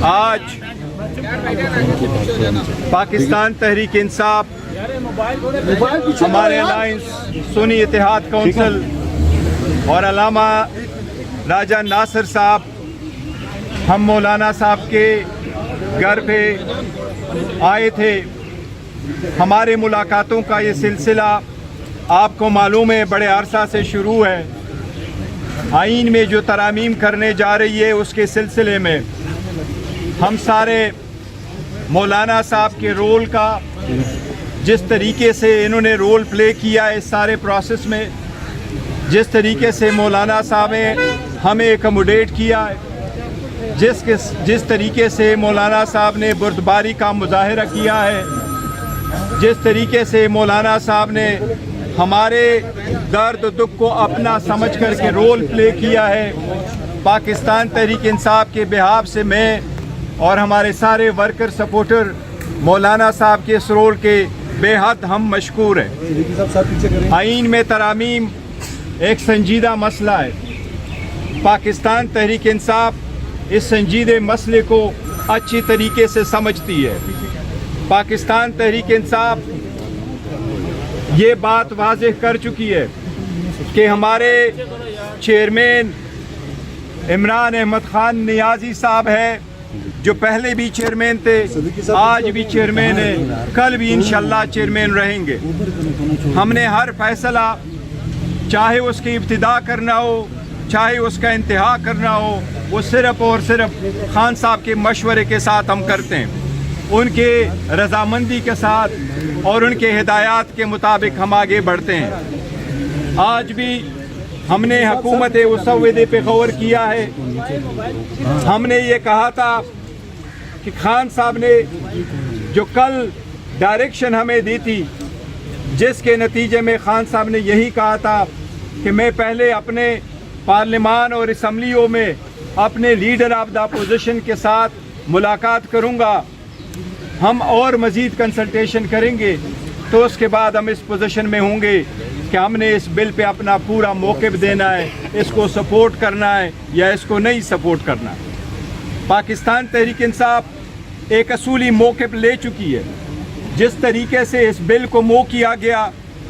آج پاکستان تحریک انصاف ہمارے الائنس سنی اتحاد کونسل اور علامہ راجہ ناصر صاحب ہم مولانا صاحب کے گھر پہ آئے تھے. ہمارے ملاقاتوں کا یہ سلسلہ آپ کو معلوم ہے بڑے عرصہ سے شروع ہے. آئین میں جو ترامیم کرنے جا رہی ہے اس کے سلسلے میں ہم سارے مولانا صاحب کے رول کا جس طریقے سے انہوں نے رول پلے کیا اس سارے پروسیس میں، جس طریقے سے مولانا صاحب نے ہمیں ایکوموڈیٹ کیا ہے، جس طریقے سے مولانا صاحب نے بردباری کا مظاہرہ کیا ہے، جس طریقے سے مولانا صاحب نے ہمارے درد و دکھ کو اپنا سمجھ کر کے رول پلے کیا ہے، پاکستان تحریک انصاف کے بہاف سے میں اور ہمارے سارے ورکر سپورٹر مولانا صاحب کے اس رول کے بے حد ہم مشکور ہیں. آئین میں ترامیم ایک سنجیدہ مسئلہ ہے. پاکستان تحریک انصاف اس سنجیدہ مسئلے کو اچھی طریقے سے سمجھتی ہے. پاکستان تحریک انصاف یہ بات واضح کر چکی ہے کہ ہمارے چیئرمین عمران احمد خان نیازی صاحب ہے جو پہلے بھی چیئرمین تھے، آج بھی چیئرمین ہیں، کل بھی انشاءاللہ چیئرمین رہیں گے. ہم نے ہر فیصلہ چاہے اس کی ابتدا کرنا ہو چاہے اس کا انتہا کرنا ہو وہ صرف اور صرف خان صاحب کے مشورے کے ساتھ ہم کرتے ہیں، ان کے رضامندی کے ساتھ اور ان کے ہدایات کے مطابق ہم آگے بڑھتے ہیں. آج بھی ہم نے حکومت مسودے پہ غور کیا ہے. ہم نے یہ کہا تھا کہ خان صاحب نے جو کل ڈائریکشن ہمیں دی تھی جس کے نتیجے میں خان صاحب نے یہی کہا تھا کہ میں پہلے اپنے پارلیمان اور اسمبلیوں میں اپنے لیڈر آف دا اپوزیشن کے ساتھ ملاقات کروں گا، ہم اور مزید کنسلٹیشن کریں گے تو اس کے بعد ہم اس پوزیشن میں ہوں گے کہ ہم نے اس بل پہ اپنا پورا موقف دینا ہے، اس کو سپورٹ کرنا ہے یا اس کو نہیں سپورٹ کرنا ہے. پاکستان تحریک انصاف ایک اصولی موقف لے چکی ہے. جس طریقے سے اس بل کو موو کیا گیا،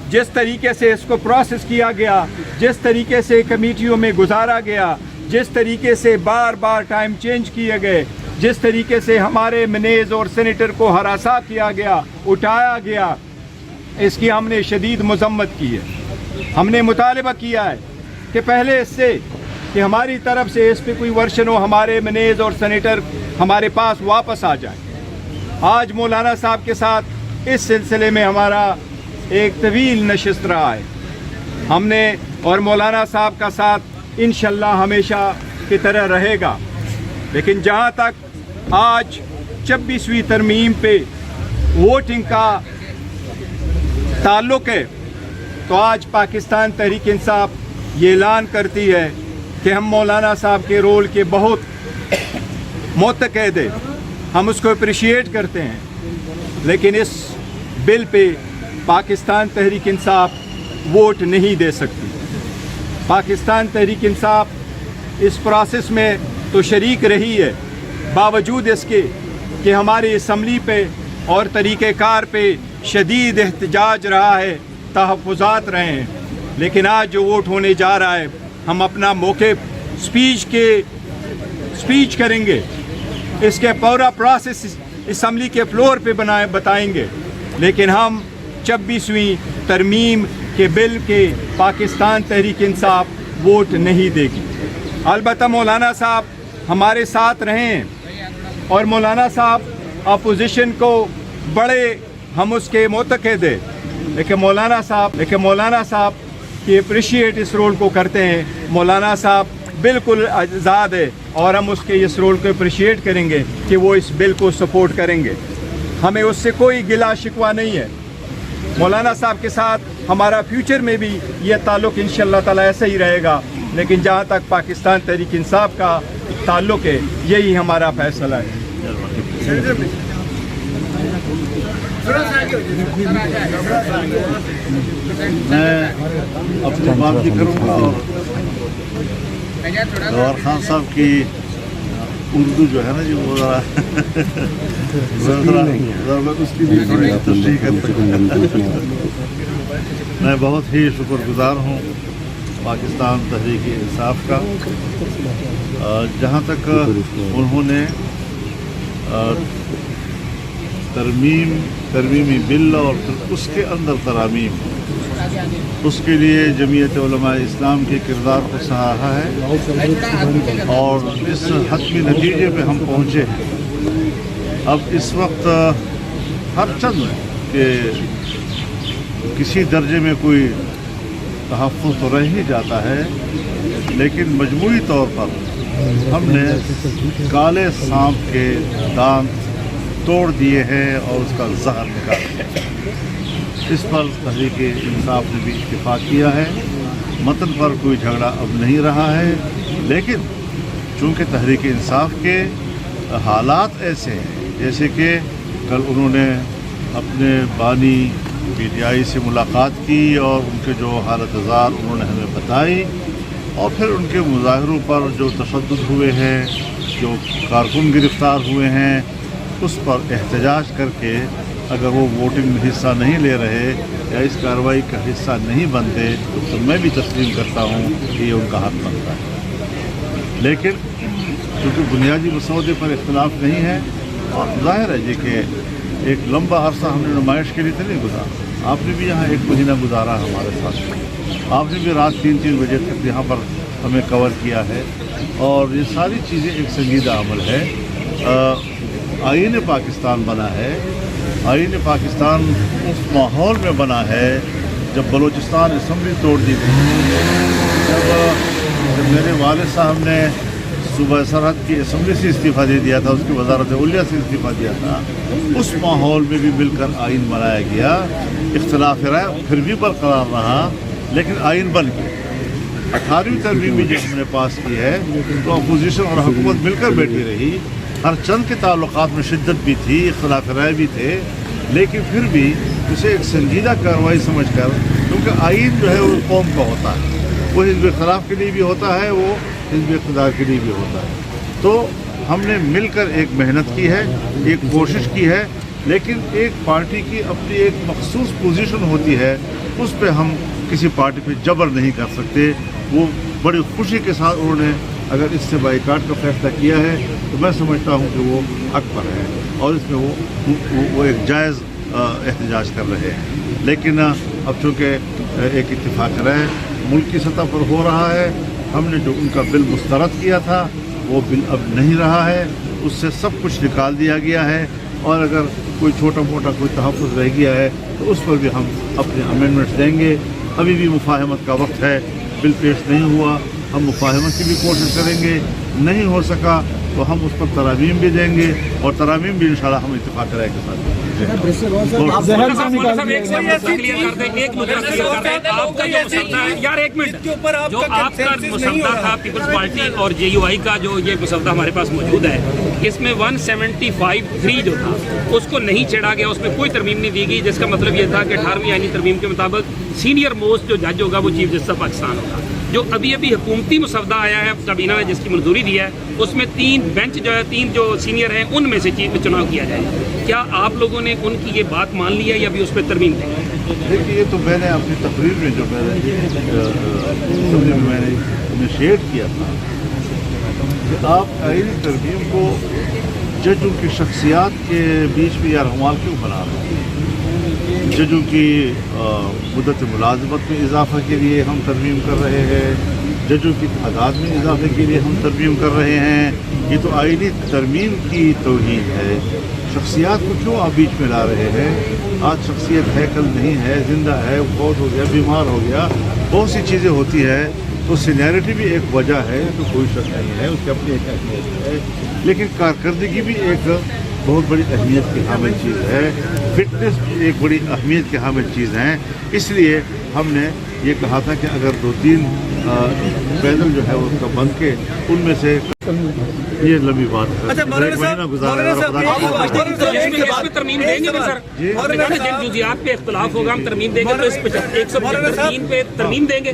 جس طریقے سے اس کو پروسیس کیا گیا، جس طریقے سے کمیٹیوں میں گزارا گیا، جس طریقے سے بار بار ٹائم چینج کیے گئے، جس طریقے سے ہمارے منیز اور سینیٹر کو ہراساں کیا گیا، اٹھایا گیا، اس کی ہم نے شدید مذمت کی ہے. ہم نے مطالبہ کیا ہے کہ پہلے اس سے کہ ہماری طرف سے اس پہ کوئی ورشن ہو، ہمارے منیز اور سینیٹر ہمارے پاس واپس آ جائیں. آج مولانا صاحب کے ساتھ اس سلسلے میں ہمارا ایک طویل نشست رہا ہے. ہم نے اور مولانا صاحب کا ساتھ انشاءاللہ ہمیشہ کی طرح رہے گا. لیکن جہاں تک آج 26ویں ترمیم پہ ووٹنگ کا تعلق ہے تو آج پاکستان تحریک انصاف یہ اعلان کرتی ہے کہ ہم مولانا صاحب کے رول کے بہت متقاعد ہیں، ہم اس کو اپریشیٹ کرتے ہیں، لیکن اس بل پہ پاکستان تحریک انصاف ووٹ نہیں دے سکتی. پاکستان تحریک انصاف اس پروسیس میں تو شریک رہی ہے، باوجود اس کے کہ ہماری اسمبلی پہ اور طریقہ کار پہ شدید احتجاج رہا ہے، تحفظات رہے ہیں. لیکن آج جو ووٹ ہونے جا رہا ہے ہم اپنا موقف سپیچ کریں گے، اس کے پورا پروسیس اسمبلی کے فلور پہ بتائیں گے، لیکن ہم 26ویں ترمیم کے بل کے پاکستان تحریک انصاف ووٹ نہیں دے گی. البتہ مولانا صاحب ہمارے ساتھ رہے ہیں اور مولانا صاحب اپوزیشن کو بڑے ہم اس کے متقاعد ہیں، لیکن مولانا صاحب کی اپریشیٹ اس رول کو کرتے ہیں. مولانا صاحب بالکل آزاد ہے اور ہم اس کے اس رول کو اپریشیٹ کریں گے کہ وہ اس بل کو سپورٹ کریں گے. ہمیں اس سے کوئی گلا شکوہ نہیں ہے. مولانا صاحب کے ساتھ ہمارا فیوچر میں بھی یہ تعلق انشاءاللہ تعالی ایسا ہی رہے گا. لیکن جہاں تک پاکستان تحریک انصاف کا تعلق ہے یہی ہمارا فیصلہ ہے. میں اپنی بات بھی کروں گا اور گوہر خان صاحب کی اردو جو ہے نا جی وہ ذرا اس کی بھی تھوڑی تشریح کرتے ہیں. میں بہت ہی شکر گزار ہوں پاکستان تحریک انصاف کا. جہاں تک انہوں نے ترمیمی بل اور پھر اس کے اندر ترامیم، اس کے لیے جمعیت علماء اسلام کے کردار کو سراہا ہے اور اس حتمی نتیجے پہ ہم پہنچے ہیں. اب اس وقت ہر چند کے کسی درجے میں کوئی تحفظ تو رہ ہی جاتا ہے، لیکن مجموعی طور پر ہم نے کالے سانپ کے دانت توڑ دیے ہیں اور اس کا زہر نکال دیا. اس پر تحریک انصاف نے بھی اتفاق کیا ہے. متن پر کوئی جھگڑا اب نہیں رہا ہے، لیکن چونکہ تحریک انصاف کے حالات ایسے ہیں، جیسے کہ کل انہوں نے اپنے بانی PTI سے ملاقات کی اور ان کے جو حالت زار انہوں نے ہمیں بتائی، اور پھر ان کے مظاہروں پر جو تشدد ہوئے ہیں، جو کارکن گرفتار ہوئے ہیں، اس پر احتجاج کر کے اگر وہ ووٹنگ میں حصہ نہیں لے رہے یا اس کارروائی کا حصہ نہیں بنتے تو میں بھی تسلیم کرتا ہوں کہ یہ ان کا حق بنتا ہے. لیکن چونکہ بنیادی مسودے پر اختلاف نہیں ہے، اور ظاہر ہے جی کہ ایک لمبا عرصہ ہم نے نمائش کے لیے تو نہیں گزارا. آپ نے بھی یہاں 1 مہینہ گزارا ہمارے ساتھ. آپ نے بھی رات 3 بجے تک یہاں پر ہمیں کور کیا ہے، اور یہ ساری چیزیں ایک سنجیدہ عمل ہے. آئین پاکستان بنا ہے. آئین پاکستان اس ماحول میں بنا ہے جب بلوچستان اسمبلی توڑ دی گئی، جب میرے والد صاحب نے صوبہ سرحد کی اسمبلی سے استعفیٰ دے دیا تھا، اس کی وزارت علیہ سے استعفیٰ دیا تھا. اس ماحول میں بھی مل کر آئین بنایا گیا. اختلاف رائے پھر بھی برقرار رہا، لیکن آئین بن گیا. 18ویں ترمیم بھی جو ہم نے پاس کی ہے تو اپوزیشن اور حکومت مل کر بیٹھی رہی. ہر چند کے تعلقات میں شدت بھی تھی، اختلاف رائے بھی تھے، لیکن پھر بھی اسے ایک سنجیدہ کارروائی سمجھ کر، کیونکہ آئین جو ہے وہ قوم کا ہوتا ہے، وہ حزب اختلاف کے لیے بھی ہوتا ہے، وہ حزب اقتدار کے لیے بھی ہوتا ہے. تو ہم نے مل کر ایک محنت کی ہے، ایک کوشش کی ہے، لیکن ایک پارٹی کی اپنی ایک مخصوص پوزیشن ہوتی ہے، اس پہ ہم کسی پارٹی پہ جبر نہیں کر سکتے. وہ بڑی خوشی کے ساتھ انہوں نے اگر اس سے بائیکاٹ کا فیصلہ کیا ہے تو میں سمجھتا ہوں کہ وہ حق پر ہے، اور اس میں وہ ایک جائز احتجاج کر رہے ہیں. لیکن اب چونکہ ایک اتفاق رائے ملک کی سطح پر ہو رہا ہے، ہم نے جو ان کا بل مسترد کیا تھا وہ بل اب نہیں رہا ہے، اس سے سب کچھ نکال دیا گیا ہے. اور اگر کوئی چھوٹا موٹا کوئی تحفظ رہ گیا ہے تو اس پر بھی ہم اپنے امینڈمنٹس دیں گے. ابھی بھی مفاہمت کا وقت ہے، بل پیش نہیں ہوا، ہم مفاہمت کی بھی کوشش کریں گے. نہیں ہو سکا تو ہم اس پر ترامیم بھی دیں گے، اور ترامیم بھی انشاءاللہ ہم اتفاق رائے کے ساتھ دیں گے. جو آپ کا مسودہ تھا پیپلز پارٹی اور JUI کا جو یہ مسودہ ہمارے پاس موجود ہے، اس میں 175(3) جو تھا اس کو نہیں چھیڑا گیا، اس میں کوئی ترمیم نہیں دی گئی، جس کا مطلب یہ تھا کہ 18ویں آئینی ترمیم کے مطابق سینئر موسٹ جو جج ہوگا وہ چیف جسٹس آف پاکستان ہوگا. جو ابھی حکومتی مسودہ آیا ہے کابینہ نے جس کی منظوری دی ہے، اس میں 3 بینچ جو ہے 3 جو سینئر ہیں ان میں سے چناؤ کیا جائے. کیا آپ لوگوں نے ان کی یہ بات مان لی ہے یا ابھی اس پہ ترمیم دیں گے؟ دیکھیے، یہ تو میں نے اپنی تقریر میں جو میں نے انیشیٹ کیا تھا کہ آپ آئینی ترمیم کو ججوں کی شخصیات کے بیچ میں یرغمال کیوں بنا رہے ہیں. ججوں کی مدت ملازمت میں اضافہ کے لیے ہم ترمیم کر رہے ہیں، ججوں کی تعداد میں اضافے کے لیے ہم ترمیم کر رہے ہیں. یہ تو آئینی ترمیم کی توہین ہے. شخصیات کو کیوں آپ بیچ میں لا رہے ہیں؟ آج شخصیت ہے، کل نہیں ہے، زندہ ہے، فوت ہو گیا، بیمار ہو گیا، بہت سی چیزیں ہوتی ہے. تو سینیرٹی بھی ایک وجہ ہے، تو کوئی شک نہیں ہے، اس کی اپنی ایک اہمیت ہے. لیکن کارکردگی بھی ایک بہت بڑی اہمیت کی حامل چیز ہے. فٹنس بھی ایک بڑی اہمیت کی حامل چیز ہے. اس لیے ہم نے یہ کہا تھا کہ اگر 2-3 پیدل جو ہے اس کا بن کے ان میں سے یہ لمبی بات ہے. ایک مہینہ گزارا ترمیم دیں گے سر، جن جزیات پہ اختلاف ہوگا ہم ترمیم دیں گے، تو اس 175 پہ ترمیم دیں گے.